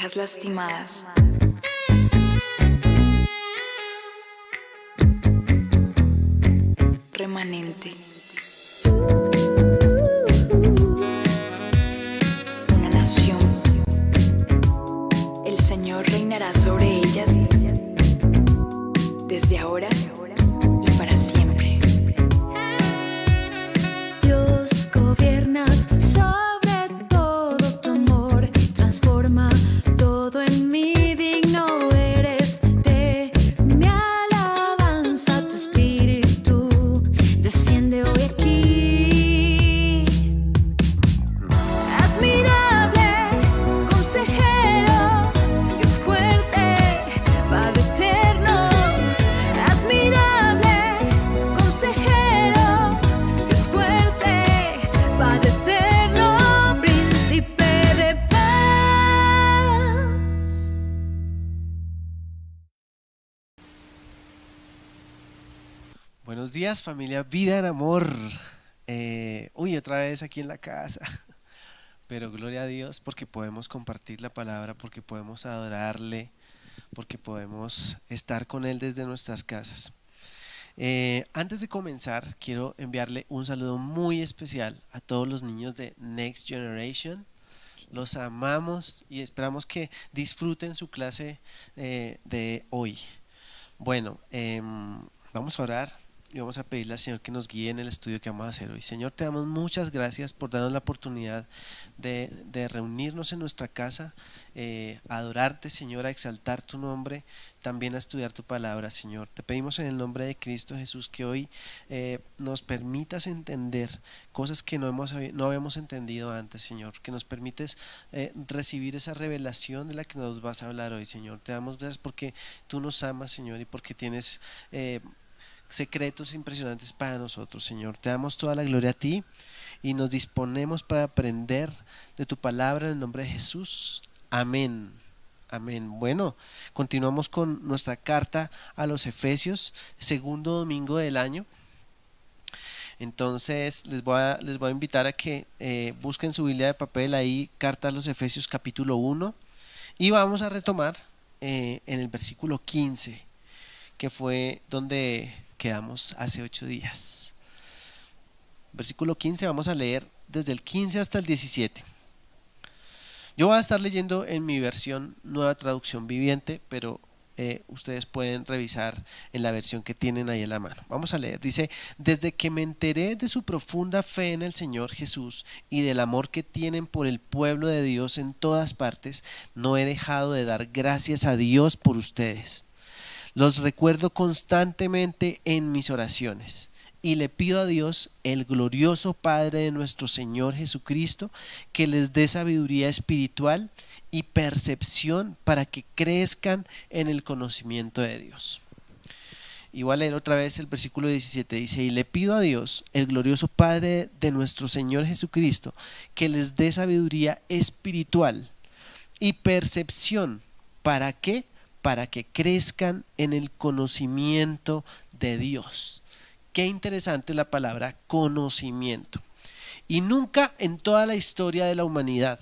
ovejas lastimadas. Remanente. Una nación. El Señor reinará sobre ellas desde ahora y para siempre. Dios, gobiernas sobre todo, tu amor transforma todo en mí. Digno eres de mi alabanza, tu espíritu desciende hoy aquí. Admirable, consejero, Dios fuerte, Padre eterno. Admirable, consejero, Dios fuerte, Padre eterno, príncipe de paz. Buenos días, familia Vida en Amor. Otra vez aquí en la casa. Pero gloria a Dios porque podemos compartir la palabra, porque podemos adorarle, porque podemos estar con Él desde nuestras casas. Antes de comenzar, quiero enviarle un saludo muy especial a todos los niños de Next Generation. Los amamos y esperamos que disfruten su clase de hoy. Bueno, vamos a orar y vamos a pedirle al Señor que nos guíe en el estudio que vamos a hacer hoy. Señor, te damos muchas gracias por darnos la oportunidad de reunirnos en nuestra casa, a adorarte, Señor, a exaltar tu nombre, también a estudiar tu palabra, Señor. Te pedimos en el nombre de Cristo Jesús que hoy nos permitas entender cosas que no habíamos entendido antes, Señor, que nos permites recibir esa revelación de la que nos vas a hablar hoy, Señor. Te damos gracias porque tú nos amas, Señor, y porque tienes secretos impresionantes para nosotros, Señor. Te damos toda la gloria a ti y nos disponemos para aprender de tu palabra en el nombre de Jesús. Amén. Amén. Bueno, continuamos con nuestra carta a los Efesios, segundo domingo del año. Entonces les voy a invitar a que busquen su Biblia de papel ahí, carta a los Efesios capítulo 1, y vamos a retomar en el versículo 15, que fue donde quedamos hace 8 días. Versículo 15, vamos a leer desde el 15 hasta el 17. Yo voy a estar leyendo en mi versión Nueva Traducción Viviente, pero ustedes pueden revisar en la versión que tienen ahí en la mano. Vamos a leer, dice: desde que me enteré de su profunda fe en el Señor Jesús y del amor que tienen por el pueblo de Dios en todas partes, no he dejado de dar gracias a Dios por ustedes. Los recuerdo constantemente en mis oraciones y le pido a Dios, el glorioso Padre de nuestro Señor Jesucristo, que les dé sabiduría espiritual y percepción para que crezcan en el conocimiento de Dios. Y voy a leer otra vez el versículo 17, dice: y le pido a Dios, el glorioso Padre de nuestro Señor Jesucristo, que les dé sabiduría espiritual y percepción. ¿Para qué? Para que crezcan en el conocimiento de Dios. Qué interesante la palabra conocimiento. Y nunca en toda la historia de la humanidad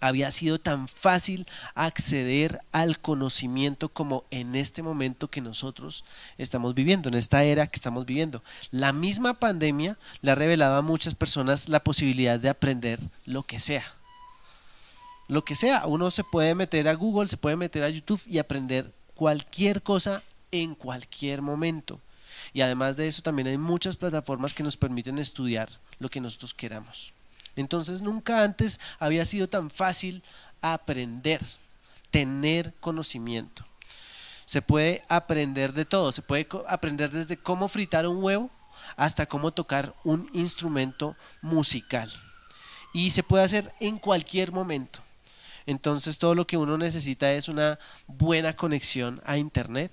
había sido tan fácil acceder al conocimiento como en este momento que nosotros estamos viviendo, en esta era que estamos viviendo. La misma pandemia le ha revelado a muchas personas la posibilidad de aprender lo que sea. Lo que sea, uno se puede meter a Google, se puede meter a YouTube y aprender cualquier cosa en cualquier momento. Y además de eso también hay muchas plataformas que nos permiten estudiar lo que nosotros queramos. Entonces nunca antes había sido tan fácil aprender, tener conocimiento. Se puede aprender de todo, se puede aprender desde cómo fritar un huevo hasta cómo tocar un instrumento musical. Y se puede hacer en cualquier momento. Entonces todo lo que uno necesita es una buena conexión a internet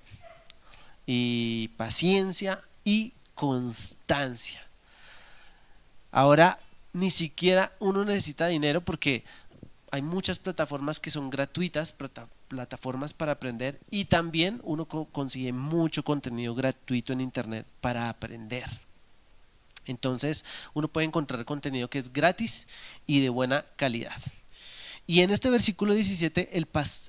y paciencia y constancia. Ahora ni siquiera uno necesita dinero porque hay muchas plataformas que son gratuitas, plataformas para aprender, y también uno consigue mucho contenido gratuito en internet para aprender. Entonces uno puede encontrar contenido que es gratis y de buena calidad. Y en este versículo 17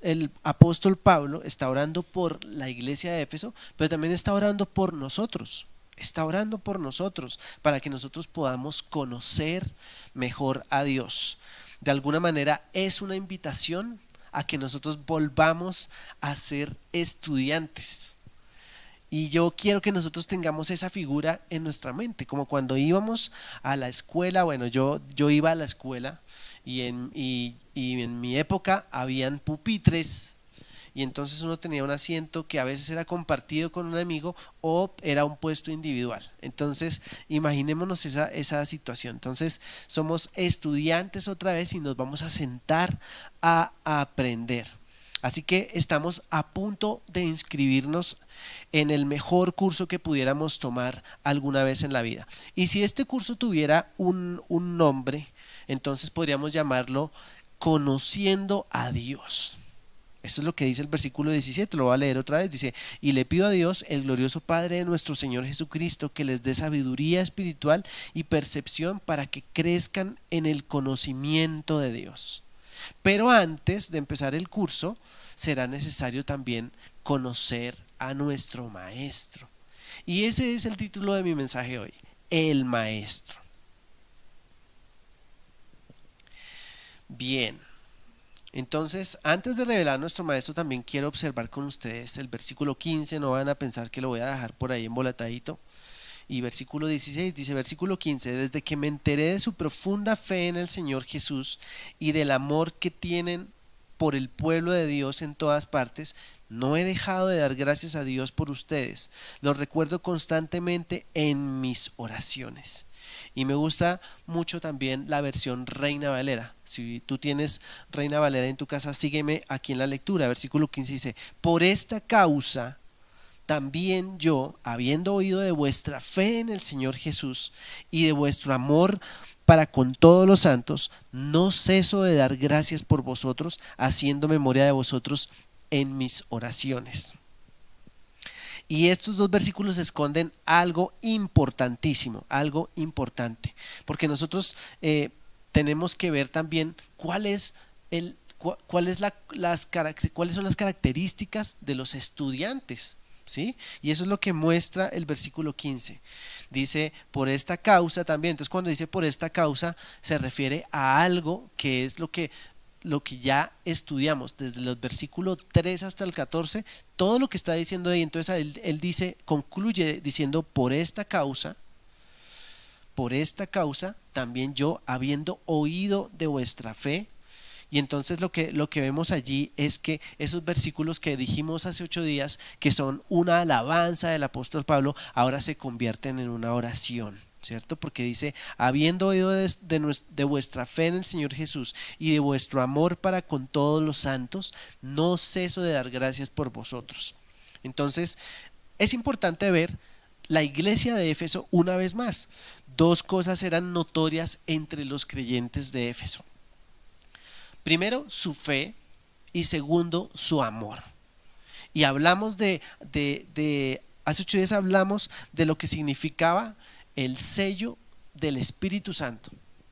el apóstol Pablo está orando por la iglesia de Éfeso, pero también está orando por nosotros. Está orando por nosotros para que nosotros podamos conocer mejor a Dios. De alguna manera es una invitación a que nosotros volvamos a ser estudiantes. Y yo quiero que nosotros tengamos esa figura en nuestra mente, como cuando íbamos a la escuela. Bueno, yo iba a la escuela y en mi época habían pupitres, y entonces uno tenía un asiento que a veces era compartido con un amigo o era un puesto individual. Entonces imaginémonos esa situación. Entonces somos estudiantes otra vez y nos vamos a sentar a aprender. Así que estamos a punto de inscribirnos en el mejor curso que pudiéramos tomar alguna vez en la vida. Y si este curso tuviera un nombre, entonces podríamos llamarlo Conociendo a Dios. Esto es lo que dice el versículo 17, lo voy a leer otra vez. Dice: y le pido a Dios, el glorioso Padre de nuestro Señor Jesucristo, que les dé sabiduría espiritual y percepción para que crezcan en el conocimiento de Dios. Pero antes de empezar el curso, será necesario también conocer a nuestro Maestro. Y ese es el título de mi mensaje hoy: el Maestro. Bien. Entonces, antes de revelar a nuestro Maestro, también quiero observar con ustedes el versículo 15, no van a pensar que lo voy a dejar por ahí embolatadito. Y versículo 16 dice, versículo 15: desde que me enteré de su profunda fe en el Señor Jesús y del amor que tienen por el pueblo de Dios en todas partes, no he dejado de dar gracias a Dios por ustedes. Los recuerdo constantemente en mis oraciones. Y me gusta mucho también la versión Reina Valera. Si tú tienes Reina Valera en tu casa, sígueme aquí en la lectura. Versículo 15 dice: por esta causa también yo, habiendo oído de vuestra fe en el Señor Jesús y de vuestro amor para con todos los santos, no ceso de dar gracias por vosotros, haciendo memoria de vosotros en mis oraciones. Y estos dos versículos esconden algo importantísimo, algo importante, porque nosotros tenemos que ver también cuáles son las características de los estudiantes, ¿sí? Y eso es lo que muestra el versículo 15. Dice: por esta causa también. Entonces, cuando dice por esta causa, se refiere a algo que es lo que ya estudiamos desde los versículos 3 hasta el 14, todo lo que está diciendo ahí. Entonces él dice, concluye diciendo: por esta causa también yo, habiendo oído de vuestra fe. Y entonces lo que vemos allí es que esos versículos que dijimos hace 8 días, que son una alabanza del apóstol Pablo, ahora se convierten en una oración, ¿cierto? Porque dice: habiendo oído de vuestra fe en el Señor Jesús y de vuestro amor para con todos los santos, no ceso de dar gracias por vosotros. Entonces es importante ver la iglesia de Éfeso una vez más. Dos cosas eran notorias entre los creyentes de Éfeso: primero, su fe, y segundo, su amor. Y hablamos hace 8 días hablamos de lo que significaba el sello del Espíritu Santo.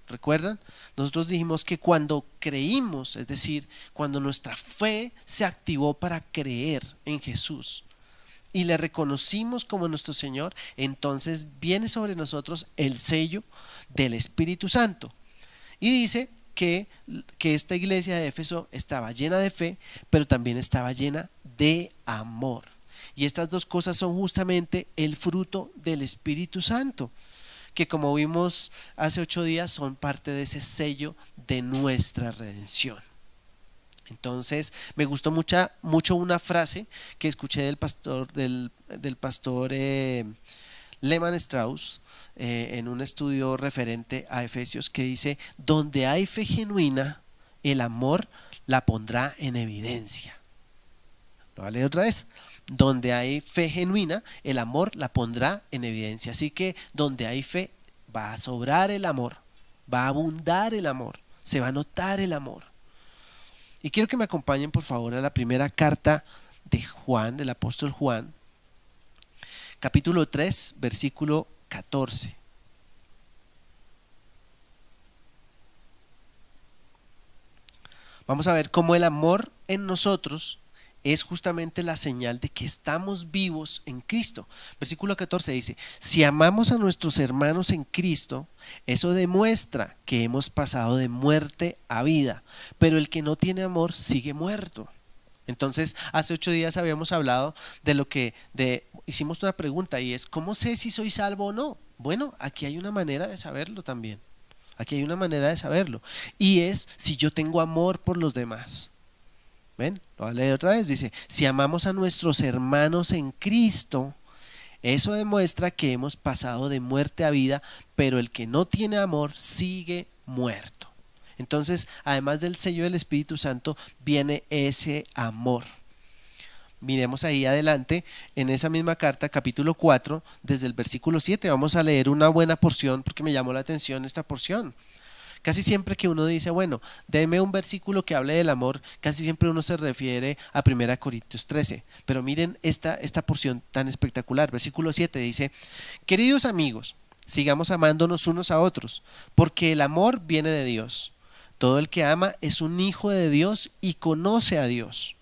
¿Recuerdan? Nosotros dijimos que cuando creímos, es decir, cuando nuestra fe se activó para creer en Jesús y le reconocimos como nuestro Señor, entonces viene sobre nosotros el sello del Espíritu Santo. Y dice que esta iglesia de Éfeso estaba llena de fe, pero también estaba llena de amor. Y estas dos cosas son justamente el fruto del Espíritu Santo, que, como vimos hace 8 días, son parte de ese sello de nuestra redención. Entonces me gustó mucho una frase que escuché del pastor Lehman Strauss en un estudio referente a Efesios, que dice: donde hay fe genuina, el amor la pondrá en evidencia. Lo voy a leer otra vez: donde hay fe genuina, el amor la pondrá en evidencia. Así que donde hay fe, va a sobrar el amor, va a abundar el amor, se va a notar el amor. Y quiero que me acompañen, por favor, a la primera carta de Juan, del apóstol Juan, capítulo 3, versículo 14. Vamos a ver cómo el amor en nosotros es justamente la señal de que estamos vivos en Cristo. Versículo 14 dice: si amamos a nuestros hermanos en Cristo, eso demuestra que hemos pasado de muerte a vida, pero el que no tiene amor sigue muerto. Entonces, hace 8 días habíamos hablado hicimos una pregunta, y es: ¿cómo sé si soy salvo o no? Bueno, aquí hay una manera de saberlo también. Aquí hay una manera de saberlo, y es si yo tengo amor por los demás. ¿Ven? Lo voy a leer otra vez. Dice: si amamos a nuestros hermanos en Cristo, eso demuestra que hemos pasado de muerte a vida, pero el que no tiene amor sigue muerto. Entonces, además del sello del Espíritu Santo, viene ese amor. Miremos ahí adelante, en esa misma carta, capítulo 4, desde el versículo 7, vamos a leer una buena porción porque me llamó la atención esta porción. Casi siempre que uno dice, bueno, deme un versículo que hable del amor, casi siempre uno se refiere a 1 Corintios 13. Pero miren esta porción tan espectacular. Versículo 7 dice: queridos amigos, sigamos amándonos unos a otros, porque el amor viene de Dios. Todo el que ama es un hijo de Dios y conoce a Dios.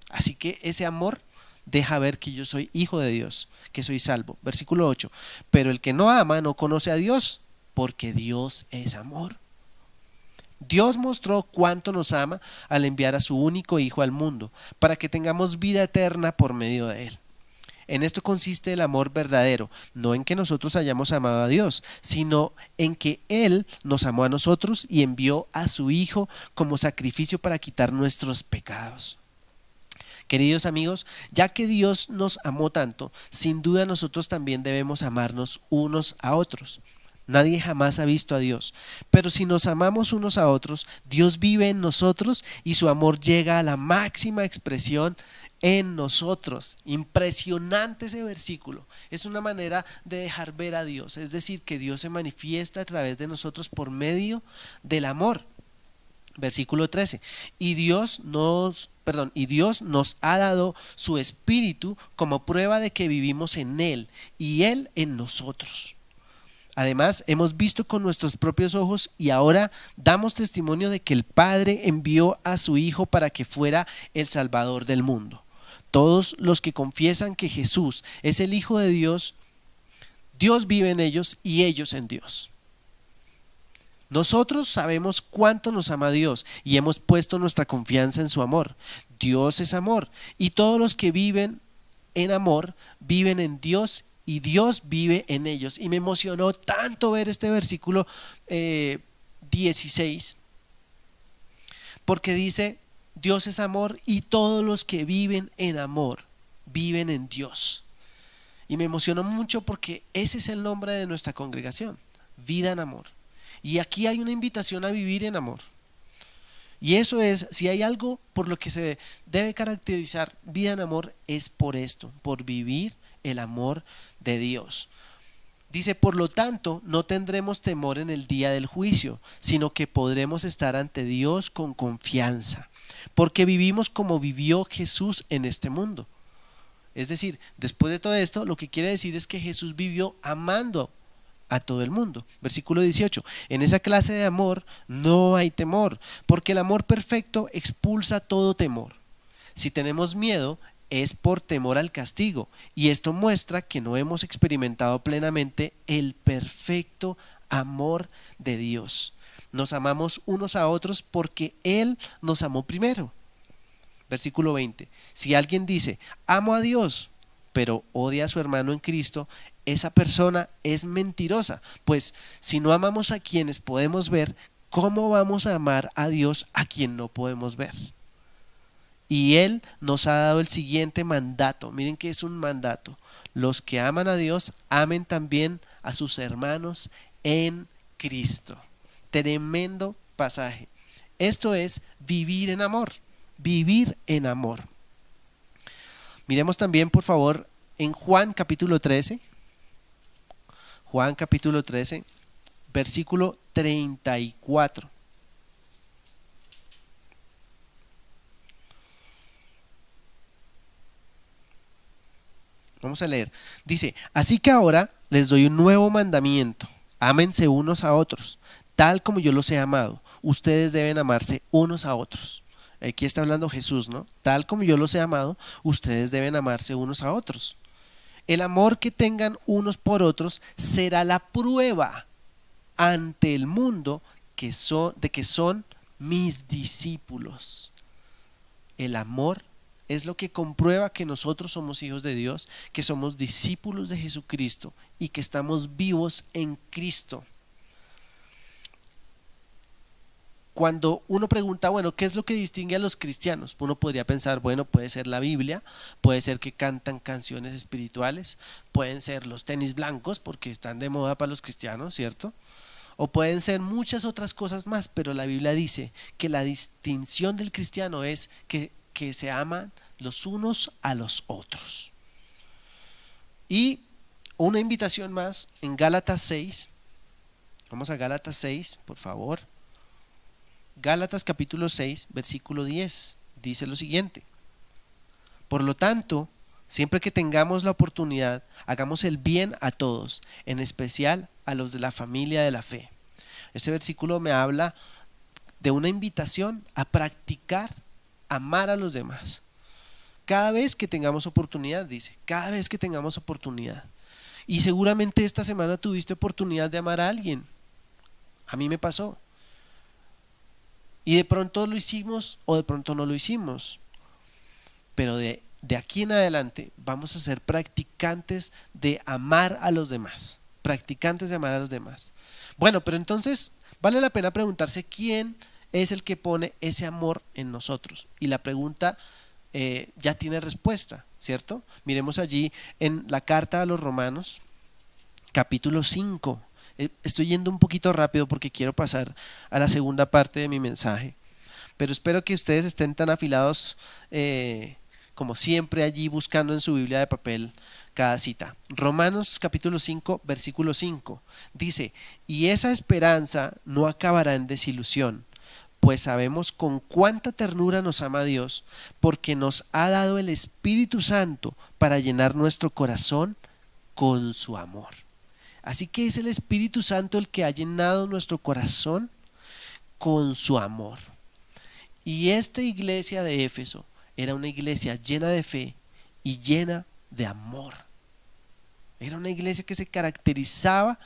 Así que ese amor deja ver que yo soy hijo de Dios, que soy salvo. Versículo 8: pero el que no ama no conoce a Dios, porque Dios es amor. Dios mostró cuánto nos ama al enviar a su único Hijo al mundo, para que tengamos vida eterna por medio de Él. En esto consiste el amor verdadero, no en que nosotros hayamos amado a Dios, sino en que Él nos amó a nosotros y envió a su Hijo como sacrificio para quitar nuestros pecados. Queridos amigos, ya que Dios nos amó tanto, sin duda nosotros también debemos amarnos unos a otros. Nadie jamás ha visto a Dios, pero si nos amamos unos a otros, Dios vive en nosotros y su amor llega a la máxima expresión en nosotros. Impresionante ese versículo. Es una manera de dejar ver a Dios, es decir, que Dios se manifiesta a través de nosotros por medio del amor. Versículo 13: y Dios nos ha dado su Espíritu como prueba de que vivimos en Él y Él en nosotros. Además, hemos visto con nuestros propios ojos y ahora damos testimonio de que el Padre envió a su Hijo para que fuera el Salvador del mundo. Todos los que confiesan que Jesús es el Hijo de Dios, Dios vive en ellos y ellos en Dios. Nosotros sabemos cuánto nos ama Dios y hemos puesto nuestra confianza en su amor. Dios es amor, y todos los que viven en amor viven en Dios y Dios vive en ellos. Y me emocionó tanto ver este versículo 16, porque dice: Dios es amor y todos los que viven en amor viven en Dios. Y me emocionó mucho porque ese es el nombre de nuestra congregación, Vida en Amor. Y aquí hay una invitación a vivir en amor. Y eso es, si hay algo por lo que se debe caracterizar Vida en Amor, es por esto, por vivir el amor de Dios. Dice: por lo tanto, no tendremos temor en el día del juicio, sino que podremos estar ante Dios con confianza, porque vivimos como vivió Jesús en este mundo. Es decir, después de todo esto, lo que quiere decir es que Jesús vivió amando a todo el mundo. Versículo 18: en esa clase de amor no hay temor, porque el amor perfecto expulsa todo temor. Si tenemos miedo, es por temor al castigo, y esto muestra que no hemos experimentado plenamente el perfecto amor de Dios. Nos amamos unos a otros porque Él nos amó primero. Versículo 20: si alguien dice: amo a Dios, pero odia a su hermano en Cristo, esa persona es mentirosa, pues si no amamos a quienes podemos ver, ¿cómo vamos a amar a Dios a quien no podemos ver? Y Él nos ha dado el siguiente mandato. Miren que es un mandato: los que aman a Dios, amen también a sus hermanos en Cristo. Tremendo pasaje. Esto es vivir en amor, vivir en amor. Miremos también, por favor, en Juan capítulo 13. Juan capítulo 13, versículo 34. Vamos a leer. Dice: así que ahora les doy un nuevo mandamiento: ámense unos a otros, tal como yo los he amado. ustedes deben amarse unos a otros. Aquí está hablando Jesús, ¿no? Tal como yo los he amado, ustedes deben amarse unos a otros. El amor que tengan unos por otros será la prueba ante el mundo de que son mis discípulos. El amor es lo que comprueba que nosotros somos hijos de Dios, que somos discípulos de Jesucristo y que estamos vivos en Cristo. Cuando uno pregunta, bueno, ¿qué es lo que distingue a los cristianos? Uno podría pensar, bueno, puede ser la Biblia, puede ser que cantan canciones espirituales, pueden ser los tenis blancos porque están de moda para los cristianos, ¿cierto? O pueden ser muchas otras cosas más, pero la Biblia dice que la distinción del cristiano es que se aman los unos a los otros. Y una invitación más en Gálatas 6, vamos a Gálatas 6, por favor. Gálatas capítulo 6, versículo 10, dice lo siguiente: por lo tanto, siempre que tengamos la oportunidad, hagamos el bien a todos, en especial a los de la familia de la fe. Este versículo me habla de una invitación a practicar amar a los demás. Cada vez que tengamos oportunidad, dice, cada vez que tengamos oportunidad. Y seguramente esta semana tuviste oportunidad de amar a alguien. A mí me pasó. Y de pronto lo hicimos o de pronto no lo hicimos. Pero de aquí en adelante vamos a ser practicantes de amar a los demás. Practicantes de amar a los demás. Bueno, pero entonces vale la pena preguntarse quién es el que pone ese amor en nosotros. Y la pregunta ya tiene respuesta, ¿cierto? Miremos allí en la carta a los Romanos, capítulo 5. Estoy yendo un poquito rápido porque quiero pasar a la segunda parte de mi mensaje, pero espero que ustedes estén tan afilados como siempre allí buscando en su Biblia de papel cada cita. Romanos capítulo 5, versículo 5 dice: y esa esperanza no acabará en desilusión, pues sabemos con cuánta ternura nos ama Dios, porque nos ha dado el Espíritu Santo para llenar nuestro corazón con su amor. Así que es el Espíritu Santo el que ha llenado nuestro corazón con su amor. Y esta iglesia de Éfeso era una iglesia llena de fe y llena de amor. Era una iglesia que se caracterizaba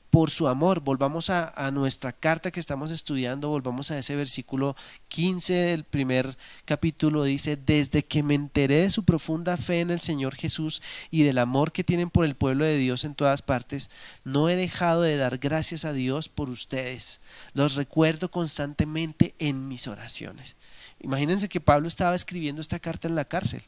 por su amor. Volvamos a nuestra carta que estamos estudiando, volvamos a ese versículo 15 del primer capítulo. Dice: desde que me enteré de su profunda fe en el Señor Jesús y del amor que tienen por el pueblo de Dios en todas partes, no he dejado de dar gracias a Dios por ustedes. Los recuerdo constantemente en mis oraciones. Imagínense que Pablo estaba escribiendo esta carta en la cárcel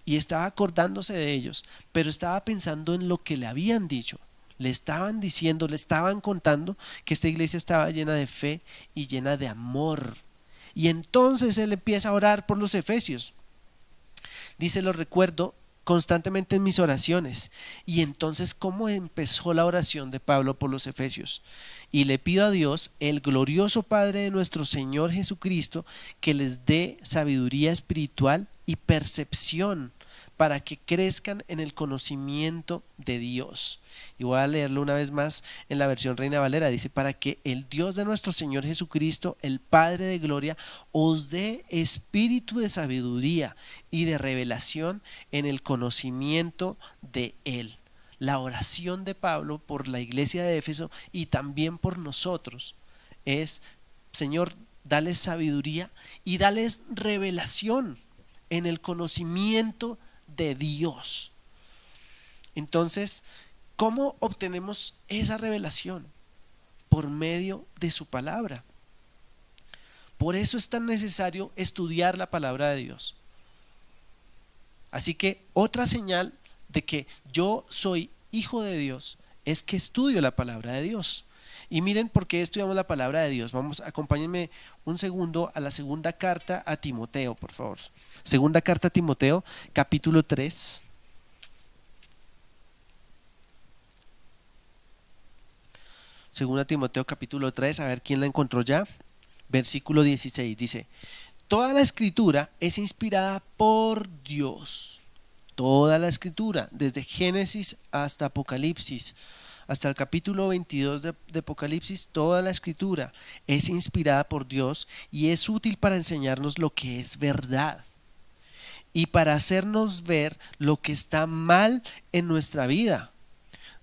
y estaba acordándose de ellos, pero estaba pensando en lo que le habían dicho. Le estaban diciendo, le estaban contando que esta iglesia estaba llena de fe y llena de amor. Y entonces él empieza a orar por los efesios. Dice: lo recuerdo constantemente en mis oraciones. Y entonces, ¿cómo empezó la oración de Pablo por los efesios? Y le pido a Dios, el glorioso Padre de nuestro Señor Jesucristo, que les dé sabiduría espiritual y percepción para que crezcan en el conocimiento de Dios. Y voy a leerlo una vez más en la versión Reina Valera. Dice: para que el Dios de nuestro Señor Jesucristo, el Padre de gloria, os dé espíritu de sabiduría y de revelación en el conocimiento de Él. La oración de Pablo por la iglesia de Éfeso y también por nosotros es: Señor, dales sabiduría y dales revelación en el conocimiento de Dios. Entonces, ¿cómo obtenemos esa revelación? Por medio de su palabra. Por eso es tan necesario estudiar la palabra de Dios. Así que otra señal de que yo soy hijo de Dios es que estudio la palabra de Dios. Y miren por qué estudiamos la palabra de Dios. Acompáñenme un segundo a la segunda carta a Timoteo, por favor. Segunda carta a Timoteo, capítulo 3. Segunda Timoteo, capítulo 3, a ver quién la encontró ya. Versículo 16 dice: toda la escritura es inspirada por Dios. Toda la escritura, desde Génesis hasta Apocalipsis. hasta el capítulo 22 de Apocalipsis, toda la escritura es inspirada por Dios y es útil para enseñarnos lo que es verdad y para hacernos ver lo que está mal en nuestra vida.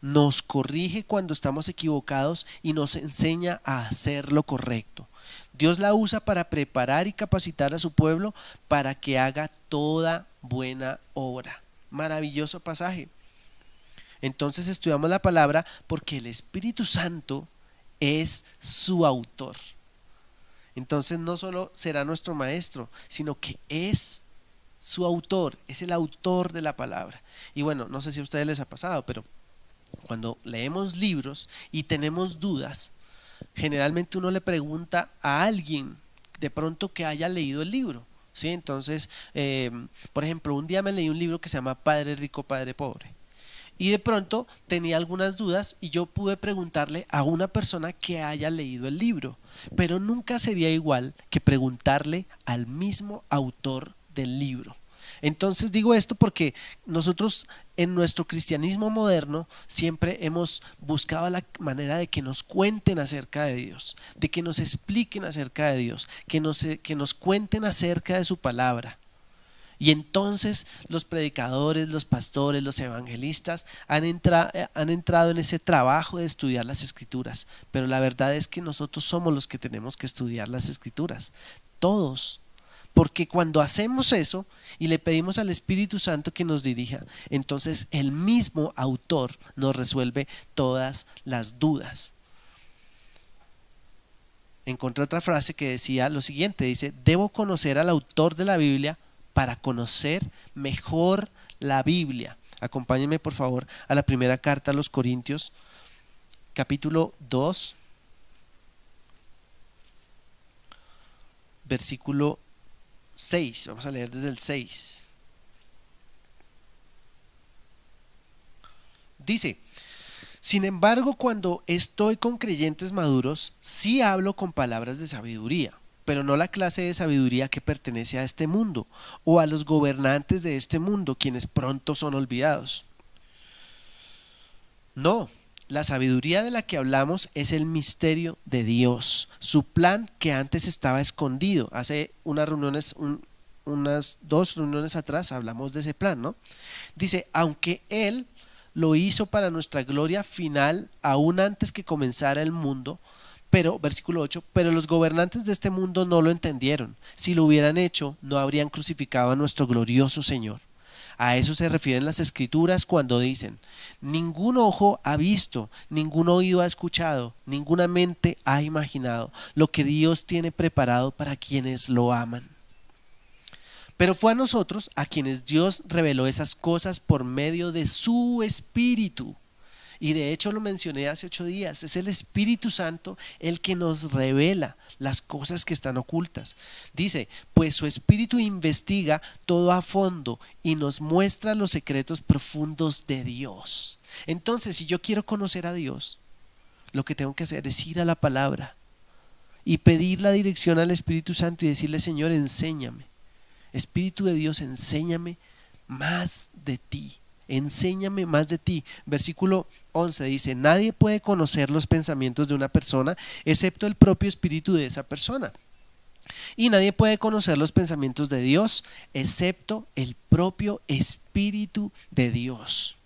Nos corrige cuando estamos equivocados y nos enseña a hacer lo correcto. Dios la usa para preparar y capacitar a su pueblo para que haga toda buena obra. Maravilloso pasaje. Entonces estudiamos la palabra porque el Espíritu Santo es su autor. Entonces no solo será nuestro maestro, sino que es su autor, es el autor de la palabra. Y bueno, no sé si a ustedes les ha pasado, pero cuando leemos libros y tenemos dudas, generalmente uno le pregunta a alguien de pronto que haya leído el libro, ¿sí? Entonces, por ejemplo, un día me leí un libro que se llama Padre Rico, Padre Pobre. Y de pronto tenía algunas dudas y yo pude preguntarle a una persona que haya leído el libro, pero nunca sería igual que preguntarle al mismo autor del libro. Entonces digo esto porque nosotros en nuestro cristianismo moderno siempre hemos buscado la manera de que nos cuenten acerca de Dios, de que nos expliquen acerca de Dios, que nos cuenten acerca de su palabra. Y entonces los predicadores, los pastores, los evangelistas han entrado en ese trabajo de estudiar las escrituras. Pero la verdad es que nosotros somos los que tenemos que estudiar las escrituras. Todos. Porque cuando hacemos eso y le pedimos al Espíritu Santo que nos dirija, entonces el mismo autor nos resuelve todas las dudas. Encontré otra frase que decía lo siguiente, dice: debo conocer al autor de la Biblia para conocer mejor la Biblia. Acompáñenme por favor a la primera carta a los Corintios, capítulo 2, versículo 6. Vamos a leer desde el 6. Dice: sin embargo, cuando estoy con creyentes maduros, sí hablo con palabras de sabiduría, pero no la clase de sabiduría que pertenece a este mundo o a los gobernantes de este mundo, quienes pronto son olvidados. No, la sabiduría de la que hablamos es el misterio de Dios, su plan que antes estaba escondido. Hace unas 2 reuniones atrás hablamos de ese plan, ¿no? Dice: aunque Él lo hizo para nuestra gloria final, aún antes que comenzara el mundo. Pero, versículo 8, pero los gobernantes de este mundo no lo entendieron. Si lo hubieran hecho, no habrían crucificado a nuestro glorioso Señor. A eso se refieren las escrituras cuando dicen: ningún ojo ha visto, ningún oído ha escuchado, ninguna mente ha imaginado lo que Dios tiene preparado para quienes lo aman. Pero fue a nosotros a quienes Dios reveló esas cosas por medio de su Espíritu. Y de hecho lo mencioné hace 8 días, es el Espíritu Santo el que nos revela las cosas que están ocultas. Dice: pues su Espíritu investiga todo a fondo y nos muestra los secretos profundos de Dios. Entonces, si yo quiero conocer a Dios, lo que tengo que hacer es ir a la palabra y pedir la dirección al Espíritu Santo y decirle: Señor, enséñame. Espíritu de Dios, enséñame más de ti. Enséñame más de ti. Versículo 11 dice: nadie puede conocer los pensamientos de una persona excepto el propio espíritu de esa persona. Y nadie puede conocer los pensamientos de Dios excepto el propio Espíritu de Dios.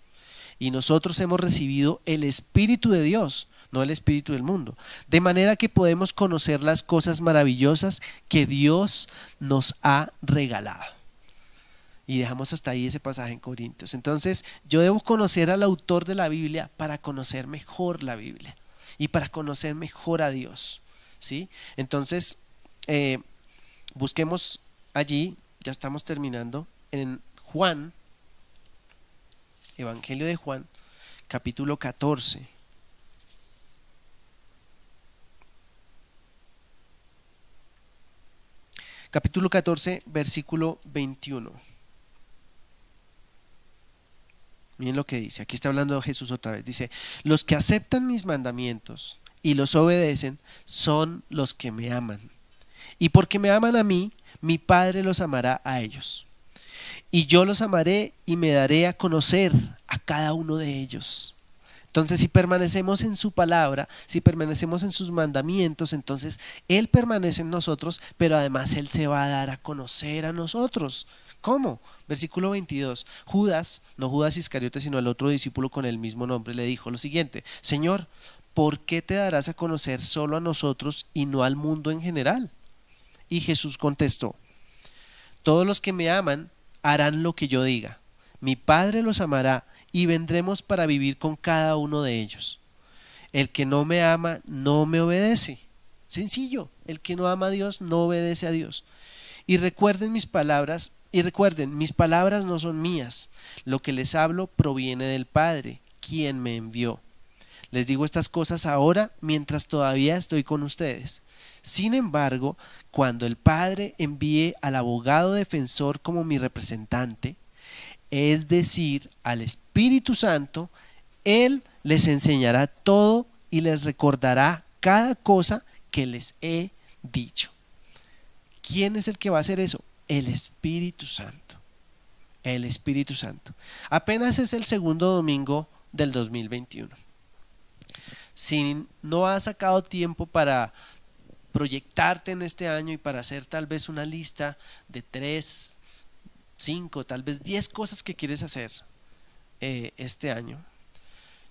Y nosotros hemos recibido el Espíritu de Dios, no el espíritu del mundo, de manera que podemos conocer las cosas maravillosas que Dios nos ha regalado. Y dejamos hasta ahí ese pasaje en Corintios. Entonces, yo debo conocer al autor de la Biblia para conocer mejor la Biblia y para conocer mejor a Dios, ¿sí? Entonces, busquemos allí, ya estamos terminando, en Juan, Evangelio de Juan, capítulo 14. Capítulo 14, versículo 21. Miren lo que dice, aquí está hablando Jesús otra vez, dice: los que aceptan mis mandamientos y los obedecen son los que me aman. Y porque me aman a mí, mi Padre los amará a ellos. Y yo los amaré y me daré a conocer a cada uno de ellos. Entonces, si permanecemos en su palabra, si permanecemos en sus mandamientos, entonces Él permanece en nosotros, pero además Él se va a dar a conocer a nosotros. ¿Cómo? Versículo 22. Judas, no Judas Iscariote, sino el otro discípulo con el mismo nombre, le dijo lo siguiente: Señor, ¿por qué te darás a conocer solo a nosotros y no al mundo en general? Y Jesús contestó: todos los que me aman harán lo que yo diga. Mi Padre los amará y vendremos para vivir con cada uno de ellos. El que no me ama no me obedece. Sencillo, el que no ama a Dios no obedece a Dios. Y recuerden mis palabras no son mías. Lo que les hablo proviene del Padre, quien me envió. Les digo estas cosas ahora mientras todavía estoy con ustedes. Sin embargo, cuando el Padre envíe al abogado defensor como mi representante, es decir, al Espíritu Santo, Él les enseñará todo y les recordará cada cosa que les he dicho. ¿Quién es el que va a hacer eso? El Espíritu Santo. El Espíritu Santo. Apenas es el segundo domingo del 2021. Si no has sacado tiempo para proyectarte en este año y para hacer tal vez una lista de 3, 5, tal vez 10 cosas que quieres hacer este año,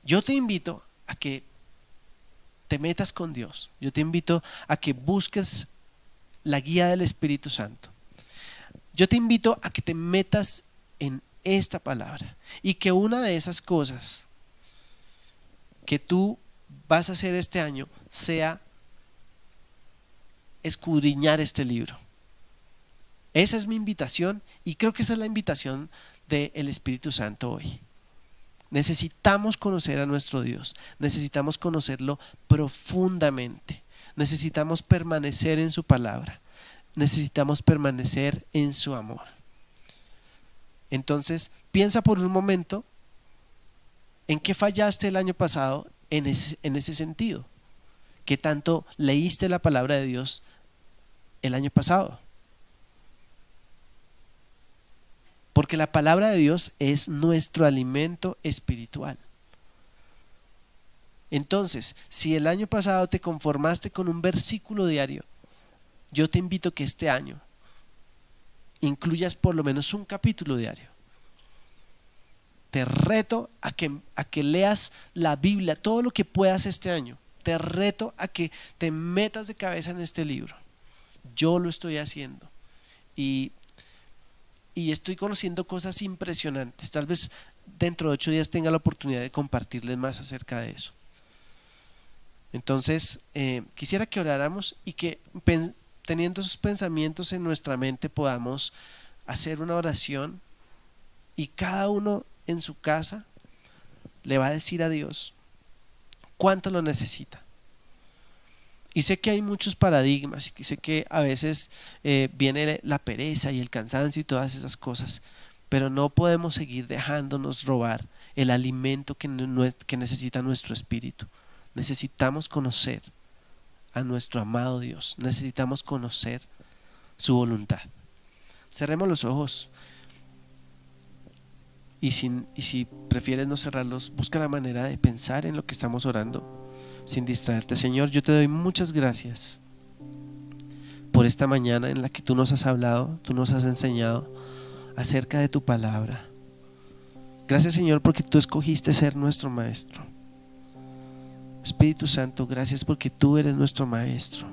yo te invito a que te metas con Dios. Yo te invito a que busques la guía del Espíritu Santo. Yo te invito a que te metas en esta palabra y que una de esas cosas que tú vas a hacer este año sea escudriñar este libro. Esa es mi invitación y creo que esa es la invitación del Espíritu Santo hoy. Necesitamos conocer a nuestro Dios, necesitamos conocerlo profundamente, necesitamos permanecer en su palabra, necesitamos permanecer en su amor. Entonces, piensa por un momento en qué fallaste el año pasado en ese sentido. ¿Qué tanto leíste la palabra de Dios el año pasado? Porque la palabra de Dios es nuestro alimento espiritual. Entonces, si el año pasado te conformaste con un versículo diario, yo te invito a que este año incluyas por lo menos un capítulo diario. Te reto a que leas la Biblia, todo lo que puedas este año. Te reto a que te metas de cabeza en este libro. Yo lo estoy haciendo y estoy conociendo cosas impresionantes. Tal vez dentro de 8 días tenga la oportunidad de compartirles más acerca de eso. Entonces, quisiera que oráramos y que teniendo esos pensamientos en nuestra mente podamos hacer una oración y cada uno en su casa le va a decir a Dios cuánto lo necesita. Y sé que hay muchos paradigmas y sé que a veces viene la pereza y el cansancio y todas esas cosas, pero no podemos seguir dejándonos robar el alimento que necesita nuestro espíritu. Necesitamos conocer a nuestro amado Dios, necesitamos conocer su voluntad. Cerremos los ojos y si prefieres no cerrarlos, busca la manera de pensar en lo que estamos orando sin distraerte. Señor, yo te doy muchas gracias por esta mañana en la que tú nos has hablado, tú nos has enseñado acerca de tu palabra. Gracias, Señor, porque tú escogiste ser nuestro maestro. Espíritu Santo, gracias porque tú eres nuestro maestro.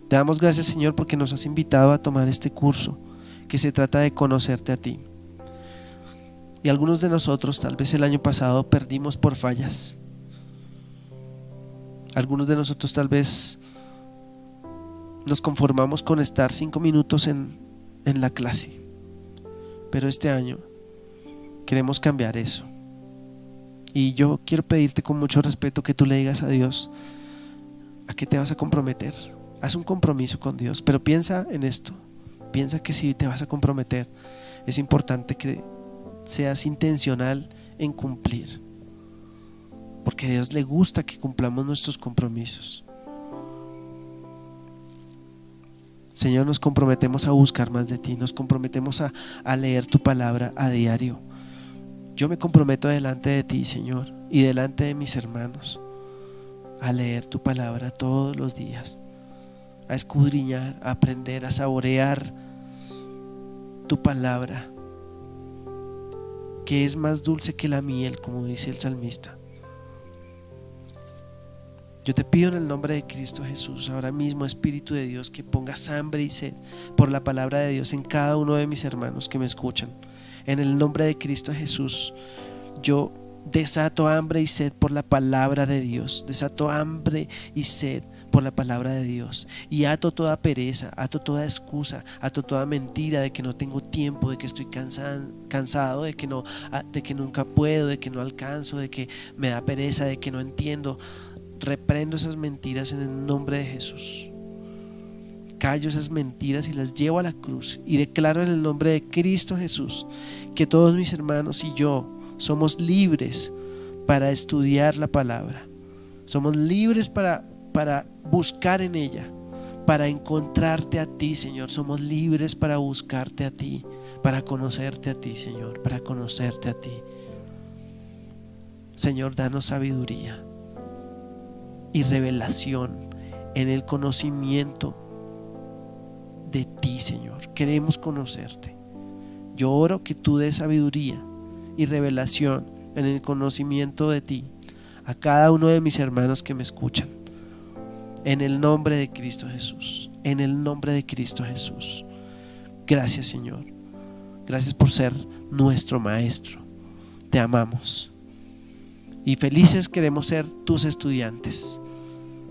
Te damos gracias, Señor, porque nos has invitado a tomar este curso que se trata de conocerte a ti. Y algunos de nosotros tal vez el año pasado perdimos por fallas. Algunos de nosotros tal vez nos conformamos con estar 5 minutos en la clase. Pero este año queremos cambiar eso. Y yo quiero pedirte con mucho respeto que tú le digas a Dios a qué te vas a comprometer. Haz un compromiso con Dios, pero piensa en esto. Piensa que si te vas a comprometer, es importante que seas intencional en cumplir, porque a Dios le gusta que cumplamos nuestros compromisos. Señor, nos comprometemos a buscar más de ti, nos comprometemos a leer tu palabra a diario. Yo me comprometo delante de ti, Señor, y delante de mis hermanos, a leer tu palabra todos los días, a escudriñar, a aprender, a saborear tu palabra, que es más dulce que la miel, como dice el salmista. Yo te pido en el nombre de Cristo Jesús, ahora mismo, Espíritu de Dios, que pongas hambre y sed por la palabra de Dios en cada uno de mis hermanos que me escuchan. En el nombre de Cristo Jesús, yo desato hambre y sed por la palabra de Dios, desato hambre y sed por la palabra de Dios, y ato toda pereza, ato toda excusa, ato toda mentira de que no tengo tiempo, de que estoy cansado, de que nunca puedo, de que no alcanzo, de que me da pereza, de que no entiendo. Reprendo esas mentiras en el nombre de Jesús. Callo esas mentiras y las llevo a la cruz, y declaro en el nombre de Cristo Jesús que todos mis hermanos y yo somos libres para estudiar la palabra. Somos libres para buscar en ella, para encontrarte a ti, Señor. Somos libres para buscarte a ti, para conocerte a ti, Señor, para conocerte a ti. Señor, danos sabiduría y revelación en el conocimiento de ti, Señor. Queremos conocerte. Yo oro que tú des sabiduría y revelación en el conocimiento de ti a cada uno de mis hermanos que me escuchan, en el nombre de Cristo Jesús, en el nombre de Cristo Jesús. Gracias, Señor. Gracias por ser nuestro maestro. Te amamos y felices queremos ser tus estudiantes,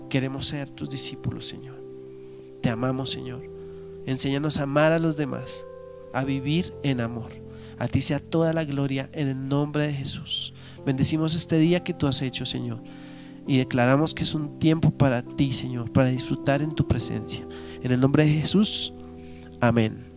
queremos ser tus discípulos, Señor. Te amamos, Señor. Enséñanos a amar a los demás, a vivir en amor. A ti sea toda la gloria en el nombre de Jesús. Bendecimos este día que tú has hecho, Señor, y declaramos que es un tiempo para ti, Señor, para disfrutar en tu presencia. En el nombre de Jesús, amén.